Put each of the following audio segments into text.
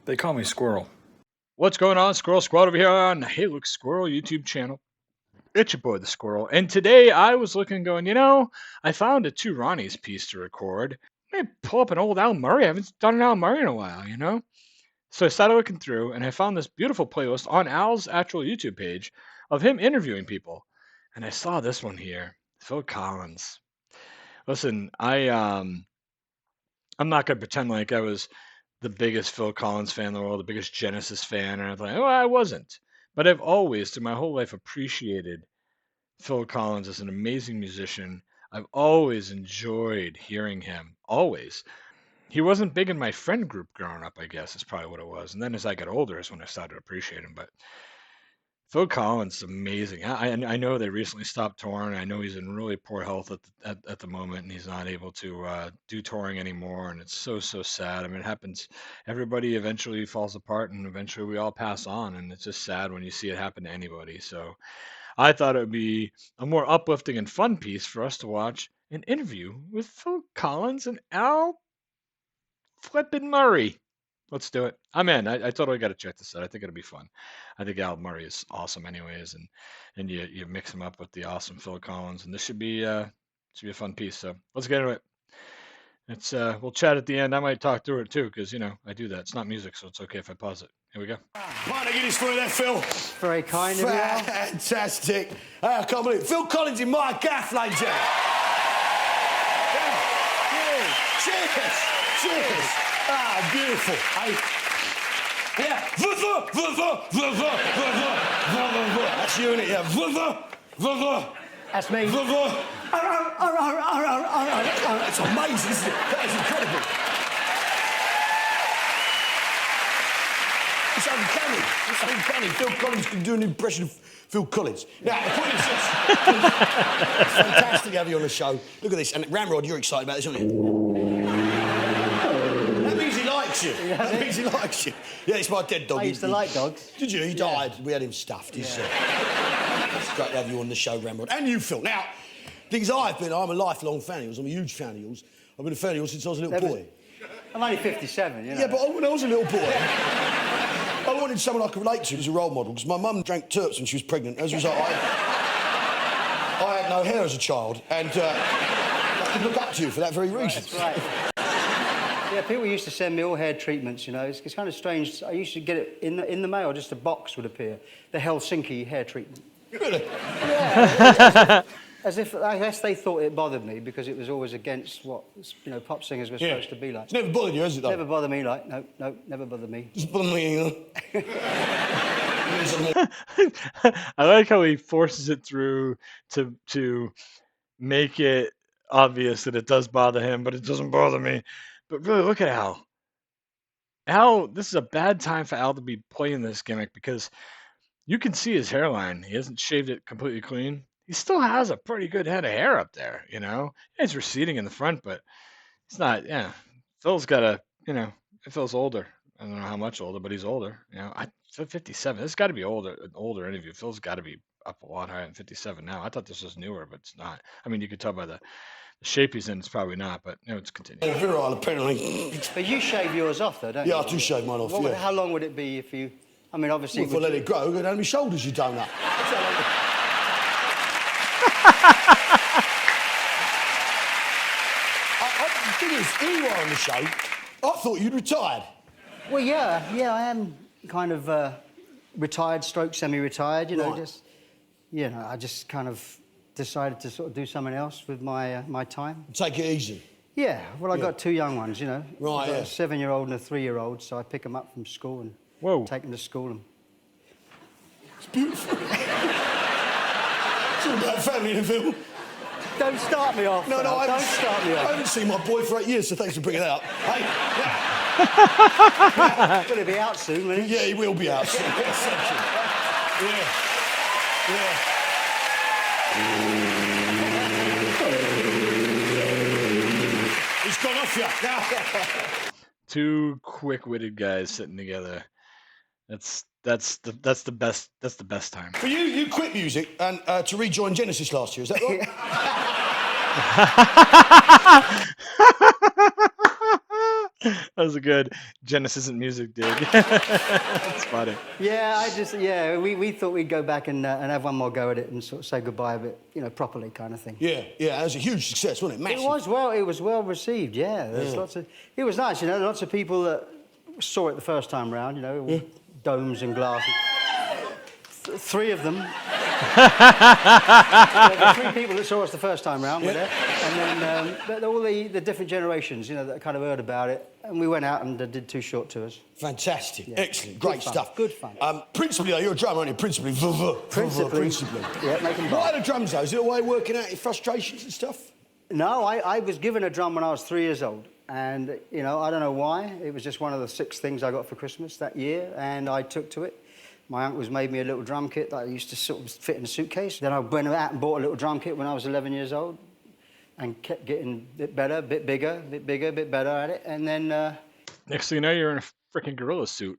They call me Squirrel. What's going on, Squirrel Squad over here on Hey Look Squirrel YouTube channel. It's your boy, the Squirrel. And today I was looking going, I found a Two Ronnies piece to record. I pull up an old Al Murray. I haven't done an Al Murray in a while, So I started looking through and I found this beautiful playlist on Al's actual YouTube page of him interviewing people. And I saw this one here, Phil Collins. Listen, I'm not gonna pretend like I was the biggest Phil Collins fan in the world, the biggest Genesis fan, and I thought, I wasn't. But I've always, through my whole life, appreciated Phil Collins as an amazing musician. I've always enjoyed hearing him. Always. He wasn't big in my friend group growing up, I guess, is probably what it was. And then as I got older is when I started to appreciate him. But Phil Collins is amazing. I know they recently stopped touring. I know he's in really poor health at the moment, and he's not able to do touring anymore. And it's so sad. I mean, it happens. Everybody eventually falls apart, and eventually we all pass on. And it's just sad when you see it happen to anybody. So I thought it would be a more uplifting and fun piece for us to watch an interview with Phil Collins and Al flippin' Murray. Let's do it. I'm in. I totally got to check this out. I think it'll be fun. I think Al Murray is awesome, anyways, and you mix him up with the awesome Phil Collins, and this should be a fun piece. So let's get into it. It's we'll chat at the end. I might talk through it too, because I do that. It's not music, so it's okay if I pause it. Here we go. Pint of Guinness for you there, Phil. Very kind of you. Fantastic. I can't believe it. Phil Collins in my gaff, ladies and gentlemen. Cheers. Ah, beautiful. Hey. Yeah. That's you, innit? Yeah. That's me. That's amazing, isn't it? That is incredible. It's uncanny. Phil Collins can do an impression of Phil Collins. Now, the point is this. It's fantastic to have you on the show. Look at this. And Ramrod, you're excited about this, aren't you? That means he likes you. Yeah, that means he likes you. Yeah, it's my dead dog. I used to like dogs. Did you? He died. We had him stuffed. It's great to have you on the show, Ramrod. And you, Phil. Now, things I'm a lifelong fan of yours. I'm a huge fan of yours. I've been a fan of yours since I was a little boy. I'm only 57, Yeah, but when I was a little boy, I wanted someone I could relate to as a role model, because my mum drank Terps when she was pregnant. As a result, I had no hair as a child, and I could look up to you for that very reason. That's right. Yeah, people used to send me all hair treatments, It's kind of strange. I used to get it in the mail, just a box would appear. The Helsinki hair treatment. Really? Yeah. As if, I guess they thought it bothered me because it was always against what, pop singers were supposed to be like. It's never bothered you, has it, though? Never bothered me, no, never bothered me. Doesn't bother me, I like how he forces it through to make it obvious that it does bother him, but it doesn't bother me. But really, look at Al. Al, this is a bad time for Al to be playing this gimmick because you can see his hairline. He hasn't shaved it completely clean. He still has a pretty good head of hair up there, It's receding in the front, but it's not, Phil's got Phil's older. I don't know how much older, but he's older. 57. This got to be an older interview. Phil's got to be up a lot higher than 57 now. I thought this was newer, but it's not. I mean, you could tell by the shape he's in, it's probably not, but it's continuing. Virile, apparently. But you shave yours off, though, don't you? Yeah, I do shave mine off, How long would it be if you... I mean, obviously... Well, if I let it grow, go down my shoulders, you donut. The thing is, here you are on the show. I thought you'd retired. Well, yeah, I am kind of retired, stroke semi-retired, Right. I just kind of decided to sort of do something else with my time. Take it easy. Yeah, well, I got two young ones, Right, I've got a 7-year-old and a 3-year-old, so I pick them up from school and take them to school. And... It's beautiful. It's all about family in the film. Don't start me off. No, don't start me off. I haven't seen my boy for 8 years, so thanks for bringing it up. Hey, Will he be out soon, will he? Yeah, he will be out soon. Yeah. He's gone off you. Two quick-witted guys sitting together. That's the best time. But you quit music and to rejoin Genesis last year, is that right? That was a good Genesis and music dig. That's funny. Yeah, we thought we'd go back and have one more go at it and sort of say goodbye a bit, properly kind of thing. Yeah, it was a huge success, wasn't it? Massive. It was well received, yeah. There's it was nice, lots of people that saw it the first time round, domes and glasses. Three of them. The three people that saw us the first time round were there. And then all the different generations, that kind of heard about it. And we went out and did 2 short tours. Fantastic. Yeah. Excellent. Great stuff. Good fun. Principally, you're a drummer, aren't you? Principally. Principally. Yeah, make them Why the drums, though? Is it a way of working out your frustrations and stuff? No, I was given a drum when I was 3 years old. And, I don't know why. It was just one of the 6 things I got for Christmas that year. And I took to it. My uncle's made me a little drum kit that I used to sort of fit in a suitcase. Then I went out and bought a little drum kit when I was 11 years old and kept getting a bit better, a bit bigger, a bit better at it. And then... Next thing you know, you're in a freaking gorilla suit.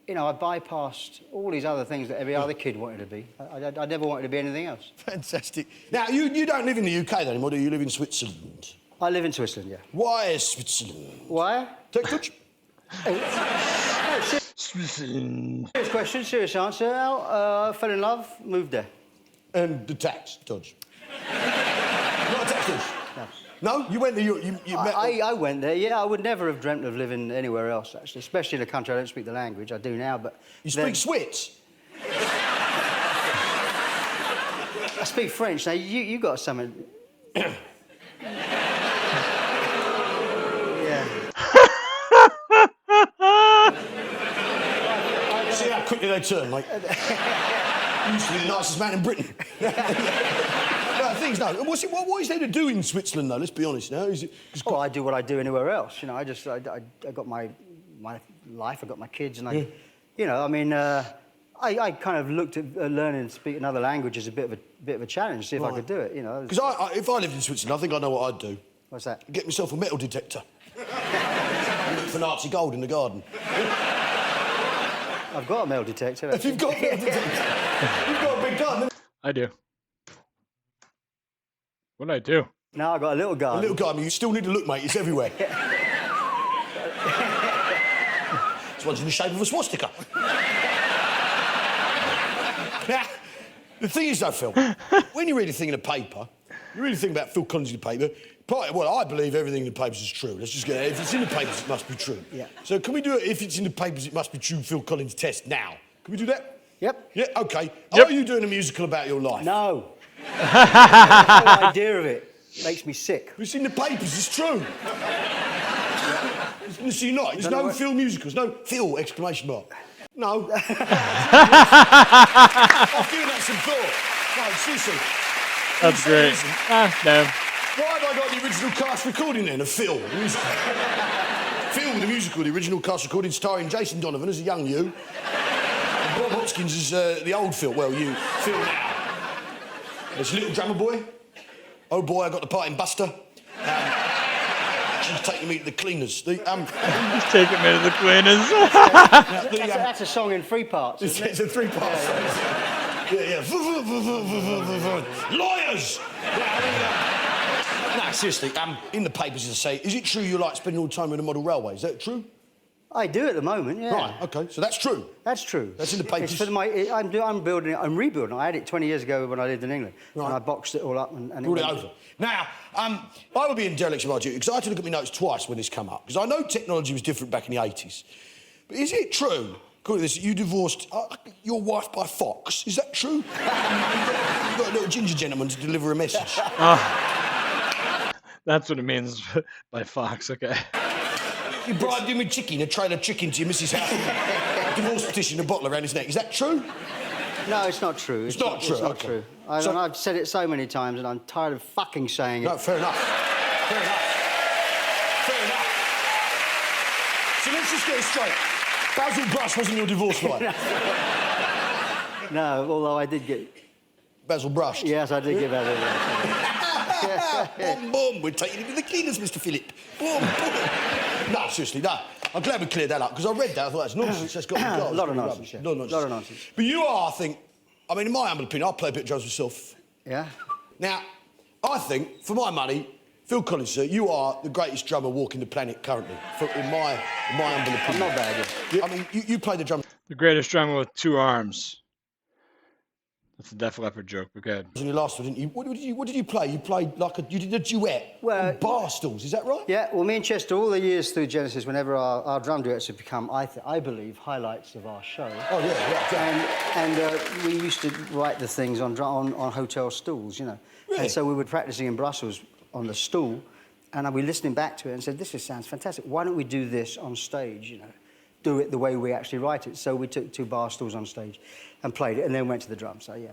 I bypassed all these other things that every other kid wanted to be. I never wanted to be anything else. Fantastic. Now, you don't live in the UK anymore, do you? You live in Switzerland. I live in Switzerland, yeah. Why Switzerland? Why? Take touch. Switzerland. Serious question, serious answer. Fell in love, moved there. And the tax dodge. Not a tax dodge? No. No? You went there, you met... I went there, yeah. I would never have dreamt of living anywhere else, actually, especially in a country I don't speak the language. I do now, but... You speak Switz? I speak French. Now, you got something... Yeah. See how quickly they turn, like... You used to be the nicest man in Britain. No. What is there to do in Switzerland, though? Let's be honest now. I do what I do anywhere else. I got my life, I got my kids, and I kind of looked at learning to speak another language as a bit of a challenge, see if I could do it. Because if I lived in Switzerland, I think I know what I'd do. What's that? Get myself a metal detector. Look for Nazi gold in the garden. I've got a metal detector. If you've got a metal detector, you've got a big gun. I do. What did I do? No, I got a little garden. A little garden. You still need to look, mate. It's everywhere. This one's in the shape of a swastika. Now, the thing is, though, Phil, when you read a thing in a paper, you read a thing about Phil Collins in the paper, I believe everything in the papers is true. Let's just get it. If it's in the papers, it must be true. Yeah. So can we do it, if it's in the papers, it must be true, Phil Collins test now? Can we do that? Yep. Yeah, OK. Yep. Are you doing a musical about your life? No. The whole idea of it makes me sick. It's in the papers, it's true. So you're not. There's no Phil musicals, no Phil, exclamation mark. No. I've given that some thought. No, seriously. That's great. No. Why have I got the original cast recording then of Phil, the musical? Phil, the musical, the original cast recording starring Jason Donovan as a young you, and Bob Hoskins as the old Phil. Well, you, Phil now. There's Little Drummer Boy. Oh boy, I got the part in Buster. She's taking me to the cleaners. He's taking me to the cleaners. That's a song in 3 parts, isn't it? It's a 3-part song. Yeah. Lawyers! No, seriously, in the papers, as I say, is it true you like spending all the time in a model railway? Is that true? I do at the moment, yeah. Right, OK, so that's true. That's true. That's in the papers. It's for I'm rebuilding it. I had it 20 years ago when I lived in England. Right. And I boxed it all up and Brought it over. Now, I would be in dereliction of my duty, because I had to look at my notes twice when this came up, because I know technology was different back in the 80s. But is it true, according to this, you divorced your wife by Fox? Is that true? you got a little ginger gentleman to deliver a message. That's what it means by Fox, okay. You bribed him with chicken, a trail of chicken to your missus' house. Divorce petition, a bottle around his neck. Is that true? No, it's not true. It's not true. It's not Okay. true. I've said it so many times, and I'm tired of fucking saying it. No, fair enough. Fair enough. So let's just get it straight. Basil Brush wasn't your divorce lawyer. No, although I did get... Basil Brush. Yes, I did get Basil Brush. Boom, boom. We're taking him to the cleaners, Mr. Phillip. Boom, boom. No, seriously, no. I'm glad we cleared that up, because I read that, I thought that's nonsense. That's got to be A lot of nonsense, yeah. Lot of nonsense. But you are, I think, I mean, in my humble opinion, I play a bit of drums myself. Yeah? Now, I think, for my money, Phil Collins, sir, you are the greatest drummer walking the planet currently, in my humble opinion. I'm not bad, yeah. I mean, you play the drums The greatest drummer with 2 arms. That's a Def Leppard joke, but good. in your last one, didn't you? What did you play? You played like you did a duet on bar stools, is that right? Yeah, well, me and Chester, all the years through Genesis, whenever our drum duets have become, I believe, highlights of our show. Oh, yeah. And we used to write the things on hotel stools, you know. Really? And so we were practicing in Brussels on the stool, and we were listening back to it and said, sounds fantastic. Why don't we do this on stage, you know? Do it the way we actually write it. So we took 2 bar stools on stage and played it, and then went to the drums. So, yeah.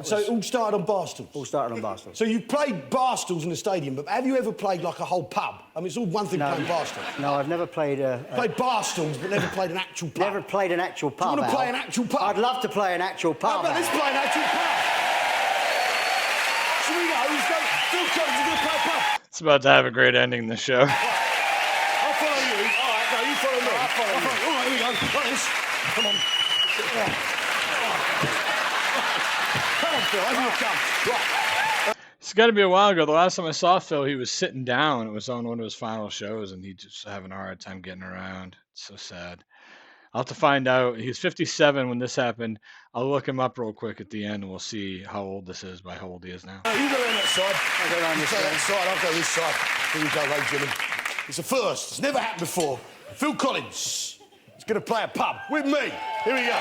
So it all started on bar stools? All started on bar stools. So you played bar stools in the stadium, but have you ever played like a whole pub? I mean, it's all one thing playing bar stools. No, I've never played Played bar stools, but never played an actual pub. Never played an actual pub. Do you want to play an actual pub? I'd love to play an actual pub. Let's play an actual pub. So we go. Phil Collins is going to play a pub. It's about to have a great ending, this show. I'll follow you. All right, no, you follow me. I'll follow you. All right, here we go. Got this. Come on. Come on, Phil. Over you come. Right. It's got to be a while ago. The last time I saw Phil, he was sitting down. It was on one of his final shows, and he just having a hard time getting around. It's so sad. I'll have to find out. He was 57 when this happened. I'll look him up real quick at the end, and we'll see how old this is by how old he is now. You go around that side. I'll go around this side. I'll go this side. Here you go, right, Jimmy. It's a first. It's never happened before. Phil Collins is going to play a pub with me. Here we go.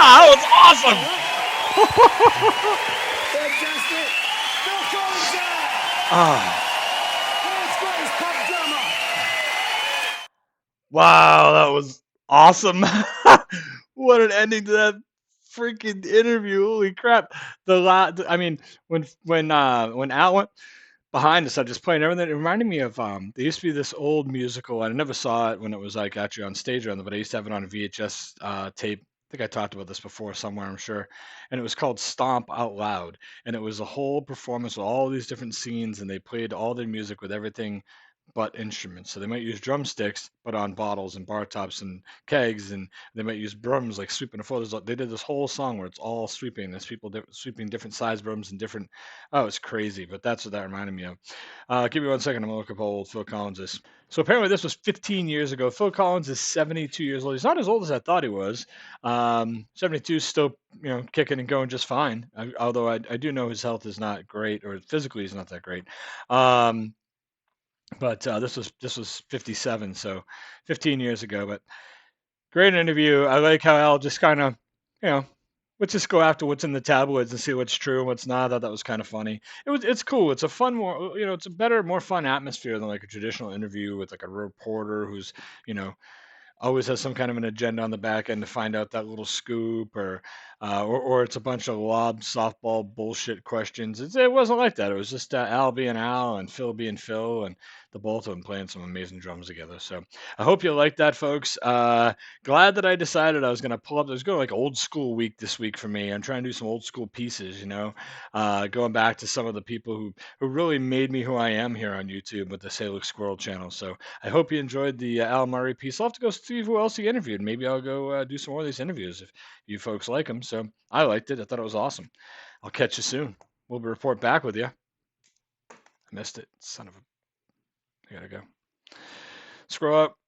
That was awesome! Fantastic! Phil Collins there! World's greatest pub drummer! Wow, that was awesome! What an ending to that freaking interview! Holy crap! I mean, when Al went behind us, I just playing everything. It reminded me of there used to be this old musical. I never saw it when it was like actually on stage or but I used to have it on a VHS tape. I think I talked about this before somewhere, I'm sure. And it was called Stomp Out Loud, and it was a whole performance with all these different scenes, and they played all their music with everything but instruments. So they might use drumsticks, but on bottles and bar tops and kegs, and they might use brooms like sweeping the floor. They did this whole song where it's all sweeping. There's people sweeping different size brooms and different. Oh, it's crazy. But that's what that reminded me of. Give me 1 second. I'm gonna look up how old Phil Collins is. So apparently this was 15 years ago. Phil Collins is 72 years old. He's not as old as I thought he was. 72 is still, kicking and going just fine. Although I do know his health is not great, or physically he's not that great. But this was 57, so 15 years ago. But great interview. I like how Al just kind of, let's just go after what's in the tabloids and see what's true and what's not. I thought that was kind of funny. It's cool. It's a fun, it's a better, more fun atmosphere than like a traditional interview with like a reporter who's, always has some kind of an agenda on the back end to find out that little scoop, or it's a bunch of lob softball bullshit questions. It wasn't like that. It was just Al being Al and Phil being Phil, and the both of them playing some amazing drums together. So I hope you like that, folks. Glad that I decided I was going to pull up. There's going like old school week this week for me. I'm trying to do some old school pieces, going back to some of the people who really made me who I am here on YouTube with the Look Squirrel channel. So I hope you enjoyed the Al Murray piece. I'll have to go see who else he interviewed. Maybe I'll go do some more of these interviews if you folks like them. So I liked it. I thought it was awesome. I'll catch you soon. We'll report back with you. I missed it. Son of a... I gotta go. Scroll up.